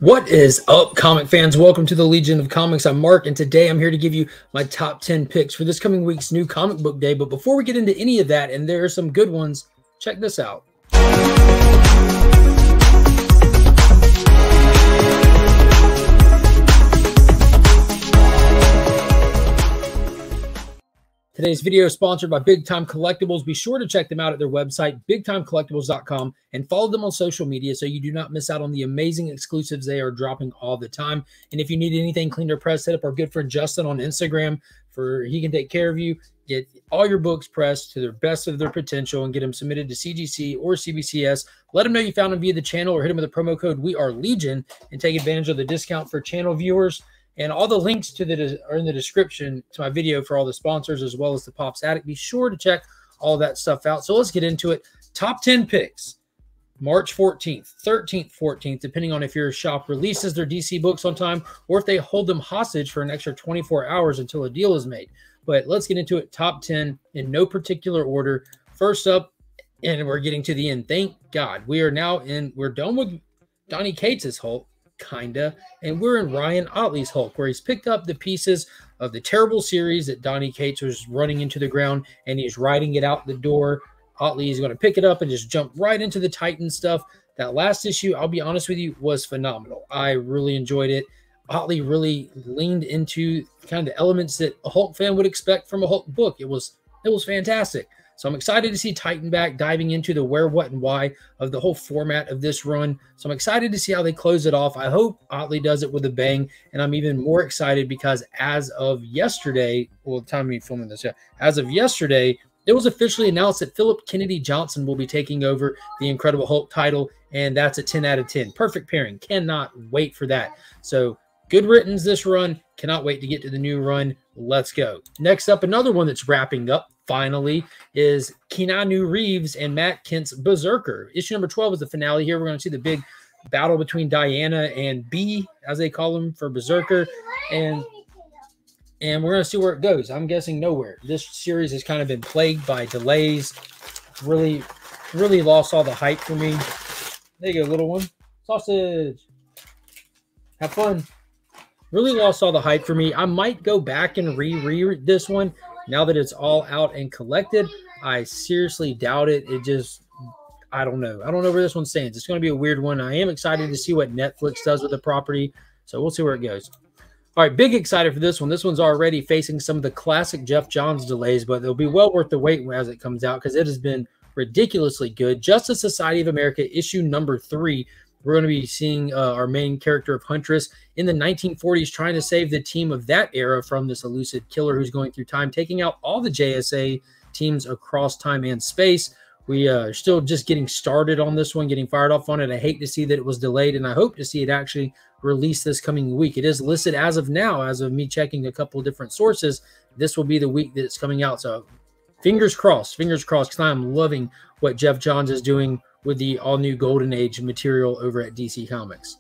What is up, comic fans? Welcome to the Legion of Comics. I'm Mark, and today I'm here to give you my top 10 picks for this coming week's new comic book day. But before we get into any of that, and there are some good ones, check this out. Today's video is sponsored by Big Time Collectibles. Be sure to check them out at their website, bigtimecollectibles.com, and follow them on social media so you do not miss out on the amazing exclusives they are dropping all the time. And if you need anything cleaned or pressed, hit up our good friend Justin on Instagram. He can take care of you. Get all your books pressed to the best of their potential and get them submitted to CGC or CBCS. Let them know you found them via the channel or hit them with the promo code We Are Legion and take advantage of the discount for channel viewers. And all the links to are in the description to my video for all the sponsors, as well as the Pops Attic. Be sure to check all that stuff out. So let's get into it. Top 10 picks. March 14th, 13th, 14th, depending on if your shop releases their DC books on time or if they hold them hostage for an extra 24 hours until a deal is made. But let's get into it. Top 10 in no particular order. First up, and we're getting to the end. Thank God. We're done with Donny Cates' Hulk. Kinda, and we're in Ryan Ottley's Hulk, where he's picked up the pieces of the terrible series that Donny Cates was running into the ground, and he's riding it out the door. Ottley is going to pick it up and just jump right into the Titan stuff. That last issue, I'll be honest with you, was phenomenal. I really enjoyed it. Otley really leaned into kind of the elements that a Hulk fan would expect from a Hulk book. It was fantastic. So I'm excited to see Titan back, diving into the where, what, and why of the whole format of this run. So I'm excited to see how they close it off. I hope Otley does it with a bang, and I'm even more excited because as of yesterday, well, the time of me filming this, as of yesterday, it was officially announced that Philip Kennedy Johnson will be taking over the Incredible Hulk title, and that's a 10 out of 10. Perfect pairing. Cannot wait for that. So good riddance this run. Cannot wait to get to the new run. Let's go. Next up, another one that's wrapping up finally is Keanu Reeves and Matt Kent's Berserker. Issue number 12 is the finale here. We're going to see the big battle between Diana and B, as they call him, for Berserker. And we're going to see where it goes. I'm guessing nowhere. This series has kind of been plagued by delays. Really lost all the hype for me. There you go, little one. Sausage. Have fun. Really lost all the hype for me. I might go back and reread this one now that it's all out and collected. I seriously doubt it. I don't know. I don't know where this one stands. It's going to be a weird one. I am excited to see what Netflix does with the property, so we'll see where it goes. All right, big excited for this one. This one's already facing some of the classic Jeff Johns delays, but it'll be well worth the wait as it comes out because it has been ridiculously good. Justice Society of America, issue number 3. We're going to be seeing our main character of Huntress in the 1940s trying to save the team of that era from this elusive killer who's going through time, taking out all the JSA teams across time and space. We are still just getting started on this one, getting fired off on it. I hate to see that it was delayed, and I hope to see it actually released this coming week. It is listed as of now, as of me checking a couple of different sources. This will be the week that it's coming out. So fingers crossed, because I'm loving what Jeff Johns is doing with the all-new Golden Age material over at DC Comics.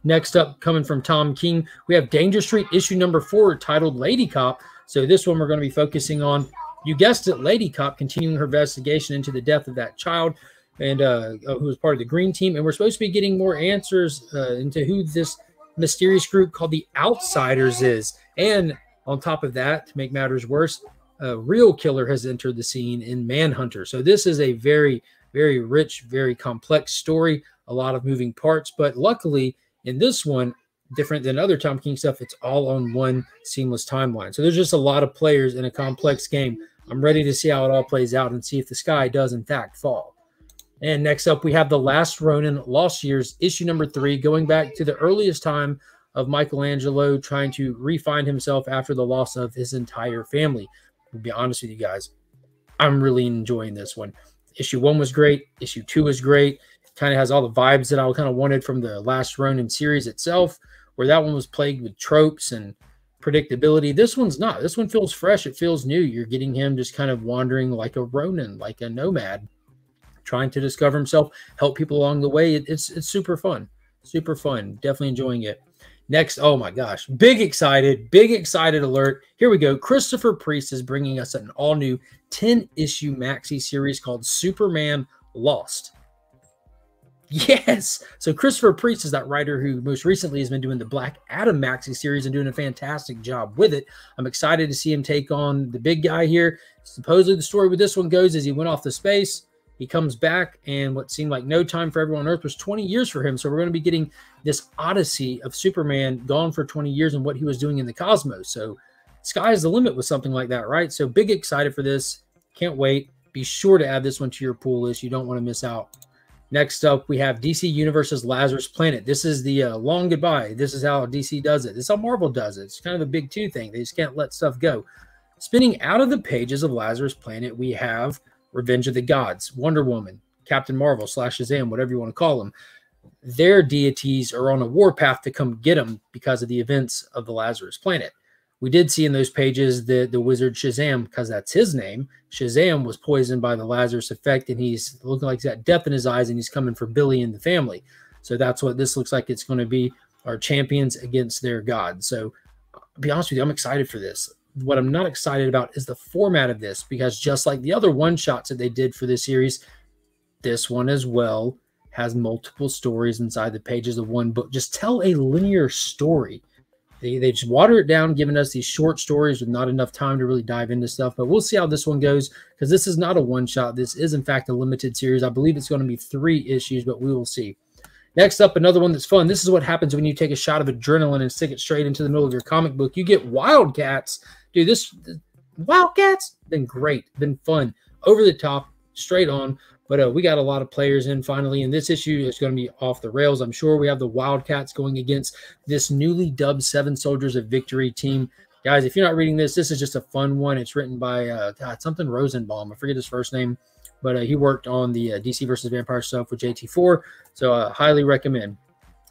Next up, coming from Tom King, we have Danger Street issue number 4 titled Lady Cop. So this one we're going to be focusing on, you guessed it, Lady Cop, continuing her investigation into the death of that child and who was part of the Green Team. And we're supposed to be getting more answers into who this mysterious group called the Outsiders is. And on top of that, to make matters worse, a real killer has entered the scene in Manhunter. So this is a very rich, very complex story, a lot of moving parts, but luckily in this one, different than other Tom King stuff, it's all on one seamless timeline. So there's just a lot of players in a complex game. I'm ready to see how it all plays out and see if the sky does in fact fall. And next up, we have The Last Ronin, Lost Years, issue number 3, going back to the earliest time of Michelangelo trying to re-find himself after the loss of his entire family. To be honest with you guys, I'm really enjoying this one. Issue 1 was great. Issue 2 was great. It kind of has all the vibes that I kind of wanted from the Last Ronin series itself, where that one was plagued with tropes and predictability. This one's not. This one feels fresh. It feels new. You're getting him just kind of wandering like a Ronin, like a nomad, trying to discover himself, help people along the way. It's super fun. Super fun. Definitely enjoying it. Next, oh my gosh, big excited alert. Here we go. Christopher Priest is bringing us an all-new 10-issue maxi series called Superman Lost. Yes. So Christopher Priest is that writer who most recently has been doing the Black Adam Maxi series and doing a fantastic job with it. I'm excited to see him take on the big guy here. Supposedly the story with this one goes is he went off to space. He comes back, and what seemed like no time for everyone on Earth was 20 years for him. So we're going to be getting this odyssey of Superman gone for 20 years and what he was doing in the cosmos. So sky's the limit with something like that, right? So big excited for this. Can't wait. Be sure to add this one to your pool list. You don't want to miss out. Next up, we have DC Universe's Lazarus Planet. This is the long goodbye. This is how DC does it. This is how Marvel does it. It's kind of a big two thing. They just can't let stuff go. Spinning out of the pages of Lazarus Planet, we have Revenge of the Gods, Wonder Woman, Captain Marvel / Shazam, whatever you want to call them. Their deities are on a warpath to come get them because of the events of the Lazarus Planet. We did see in those pages the wizard Shazam, because that's his name. Shazam was poisoned by the Lazarus effect, and he's looking like he's got death in his eyes, and he's coming for Billy and the family. So that's what this looks like. It's going to be our champions against their god. So I'll be honest with you, I'm excited for this. What I'm not excited about is the format of this, because just like the other one-shots that they did for this series, this one as well has multiple stories inside the pages of one book. Just tell a linear story. They just water it down, giving us these short stories with not enough time to really dive into stuff. But we'll see how this one goes, because this is not a one-shot. This is, in fact, a limited series. I believe it's going to be 3 issues, but we will see. Next up, another one that's fun. This is what happens when you take a shot of adrenaline and stick it straight into the middle of your comic book. You get Wildcats. Dude, this Wildcats been great, been fun, over the top, straight on. But we got a lot of players in finally, and this issue is going to be off the rails. I'm sure we have the Wildcats going against this newly dubbed 7 Soldiers of Victory team. Guys, if you're not reading this, this is just a fun one. It's written by something Rosenbaum. I forget his first name, but he worked on the DC versus Vampire stuff with JT4, so highly recommend.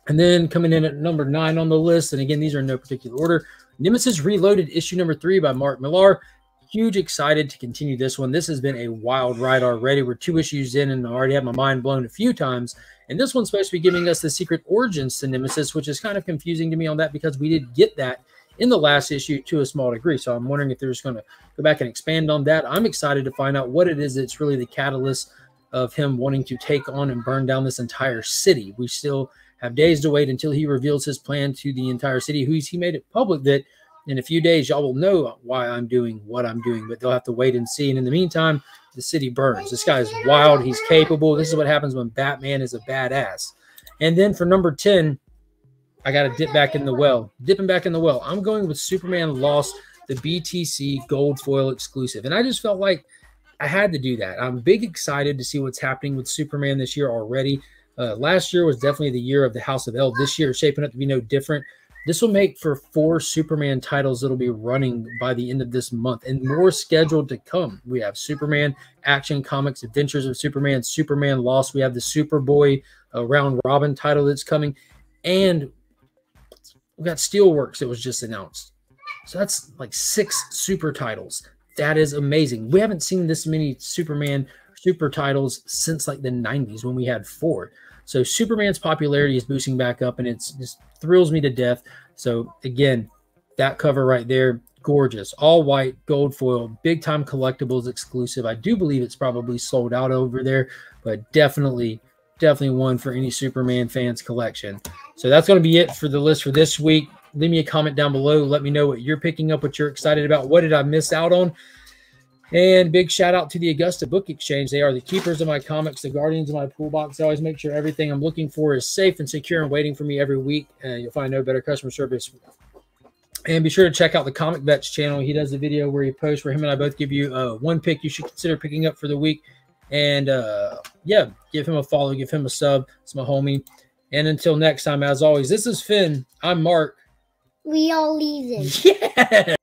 And then coming in at number 9 on the list, and again, these are in no particular order, Nemesis Reloaded, issue number 3 by Mark Millar. Huge excited to continue this one. This has been a wild ride already. We're 2 issues in, and I already had my mind blown a few times. And this one's supposed to be giving us the secret origins to Nemesis, which is kind of confusing to me on that, because we did get that in the last issue to a small degree. So I'm wondering if they're just going to go back and expand on that. I'm excited to find out what it is that's really the catalyst of him wanting to take on and burn down this entire city. We still have days to wait until he reveals his plan to the entire city. He made it public that in a few days, y'all will know why I'm doing what I'm doing, but they'll have to wait and see. And in the meantime, the city burns. This guy is wild. He's capable. This is what happens when Batman is a badass. And then for number 10, I got to dip back in the well. Dipping back in the well. I'm going with Superman Lost, the BTC Gold Foil exclusive. And I just felt like I had to do that. I'm big excited to see what's happening with Superman this year already. Last year was definitely the year of the House of L. This year is shaping up to be no different. This will make for 4 Superman titles that'll be running by the end of this month, and more scheduled to come. We have Superman, Action Comics, Adventures of Superman, Superman Lost. We have the Superboy Round Robin title that's coming, and we got Steelworks that was just announced. So that's like 6 super titles. That is amazing. We haven't seen this many Superman super titles since like the 90s when we had 4. So Superman's popularity is boosting back up, and it just thrills me to death. So again, that cover right there, gorgeous. All white, gold foil, big time collectibles exclusive. I do believe it's probably sold out over there, but definitely one for any Superman fans collection. So that's going to be it for the list for this week. Leave me a comment down below. Let me know what you're picking up, what you're excited about. What did I miss out on? And big shout out to the Augusta Book Exchange. They are the keepers of my comics, the guardians of my pool box. They always make sure everything I'm looking for is safe and secure and waiting for me every week. You'll find no better customer service. And be sure to check out the Comic Vets channel. He does a video where he posts where him and I both give you one pick you should consider picking up for the week. And yeah, give him a follow, give him a sub. It's my homie. And until next time, as always, this is Finn. I'm Mark. We all leave it. Yeah.